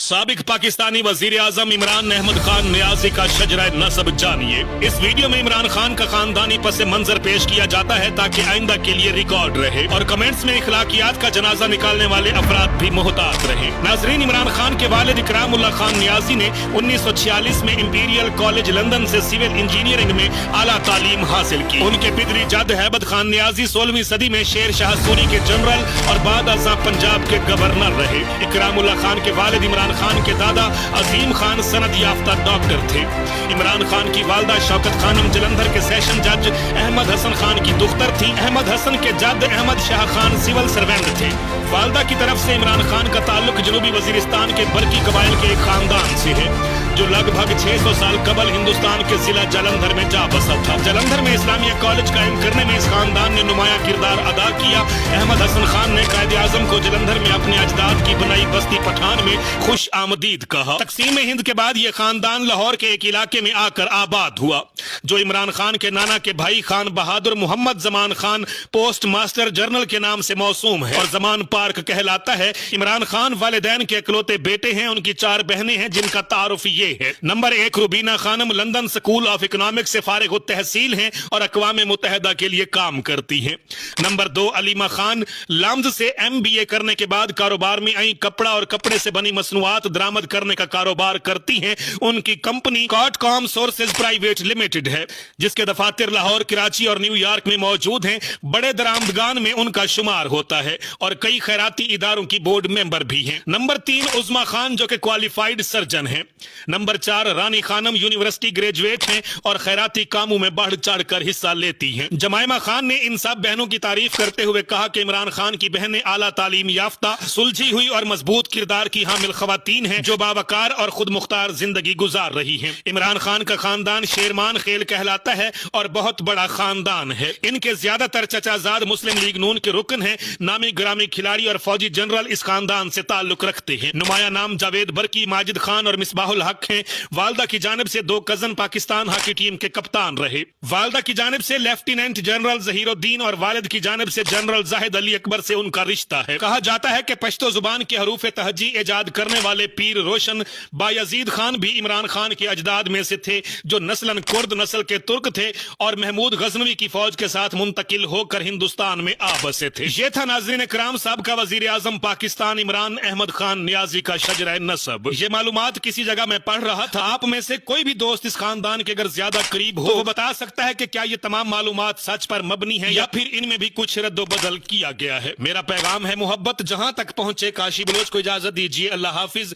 साबिक पाकिस्तानी वजीर आजम इमरान अहमद खान नियाजी का शजरा नसब जानिए। इस वीडियो में इमरान खान का खानदानी पस मंजर पेश किया जाता है ताकि आइंदा के लिए रिकॉर्ड रहे और कमेंट्स में इखलाकियात का जनाजा निकालने वाले अफराद भी मोहतात रहे। नाजरीन, इमरान खान के वालिद इकरामुल्लाह खान नियाजी ने 1946 में इंपीरियल कॉलेज लंदन से सिविल इंजीनियरिंग में आला तालीम हासिल की। उनके पितरी जद हैबत खान नियाजी 16वीं सदी में शेर शाह सूरी के जनरल और बाद अज़ां पंजाब के गवर्नर रहे। इकरामुल्लाह खान के वालिद इमरान खान के दादा अजीम खान सनद याफ्ता डॉक्टर थे। इमरान खान की वालदा शौकत खानम जलंधर के सेशन जज अहमद हसन खान की दुख्तर थी। अहमद हसन के जद अहमद शाह खान सिविल सर्वेंट थे। वालदा की तरफ से इमरान खान का ताल्लुक जनूबी वजीरिस्तान के बरकी कबाइल के एक खानदान से है जो लगभग 600 साल कबल हिंदुस्तान के जिला जलंधर में जा बसा था। जलंधर में इस्लामिया कॉलेज कायम करने में इस खानदान ने नुमाया किरदार अदा किया। अहमद हसन खान ने कायदे आजम को जलंधर में अपने अजदाद की बनाई बस्ती पठान में खुश आमदीद कहा। तकसीम हिंद के बाद ये खानदान लाहौर के एक इलाके में आकर आबाद हुआ जो इमरान खान के नाना के भाई Khan Bahadur Mohammad Zaman Khan postmaster general के नाम से मौसूम है और जमान पार्क कहलाता है। इमरान खान वालिदैन के इकलौते बेटे हैं। उनकी 4 बहनें हैं जिनका तारुफ ये है। Number 1 Rubina Khanam London School of Economics से फारिग तहसील हैं और अक़वाम मुत्तहिदा के लिए काम करती हैं। नंबर 2 अलीमा खान लम्ज से MBA करने के बाद कारोबार में आई। कपड़ा और कपड़े से बनी मसनूआत दरामद करने का कारोबार करती हैं। उनकी कंपनी कॉटकॉम सोर्सेज प्राइवेट लिमिटेड है जिसके दफातर लाहौर, कराची और न्यूयॉर्क में मौजूद हैं। बड़े दरामदगान में उनका शुमार होता है और कई खैराती इदारों की बोर्ड मेंबर भी हैं। नंबर 3 उज़मा खान जो कि क्वालिफाइड सर्जन है। नंबर 4 रानी खानम यूनिवर्सिटी ग्रेजुएट हैं और खैराती कामों में बढ़ चढ़ कर हिस्सा लेती हैं। जमाइमा खान ने इन सब बहनों की तारीफ करते हुए कहा कि इमरान खान की बहनें आला तालीम याफ्ता, सुलझी हुई और मजबूत किरदार की हामिल खवातीन हैं जो बावकार और खुद मुख्तार जिंदगी गुजार रही हैं। इमरान खान का खानदान शेरमान खेल कहलाता है और बहुत बड़ा खानदान है। इनके ज्यादातर चचाजाद मुस्लिम लीग नून के रुकन हैं। नामी ग्रामी खिलाड़ी और फौजी जनरल इस खानदान से ताल्लुक रखते हैं। नुमाया नाम जावेद बरकी, माजिद खान और मिसबाहुल हक हैं। वालदा की जानिब से 2 कजन पाकिस्तान हॉकी टीम के कप्तान रहे। वालदा की जानिब से लेफ्टिनेंट जनरल जहीरुद्दीन और वालिद की जानिब से जनरल जाहिद अली अकबर से उनका रिश्ता है। कहा जाता है कि पश्तो जुबान के हरूफ तहजी इजाद करने वाले पीर रोशन बायजीद खान भी इमरान खान के अजदाद में से थे जो नस्लन कुर्द नस्ल के तुर्क थे और महमूद गजनवी की फौज के साथ मुंतकिल होकर हिंदुस्तान में आ बसे थे। ये था नाज़रीन इकराम साहब का वजीर आजम पाकिस्तान इमरान अहमद खान नियाजी का शजरा नसब। ये मालूमात किसी जगह मैं पढ़ रहा था। आप में से कोई भी दोस्त इस खानदान के अगर ज्यादा करीब हो तो वो बता सकता है कि क्या ये तमाम मालूमात सच पर मबनी है या फिर इनमें भी कुछ रद्दो बदल किया गया है। मेरा पैगाम है मोहब्बत जहां तक पहुंचे। काशी बलोच को इजाजत दीजिए। अल्लाह हाफिज।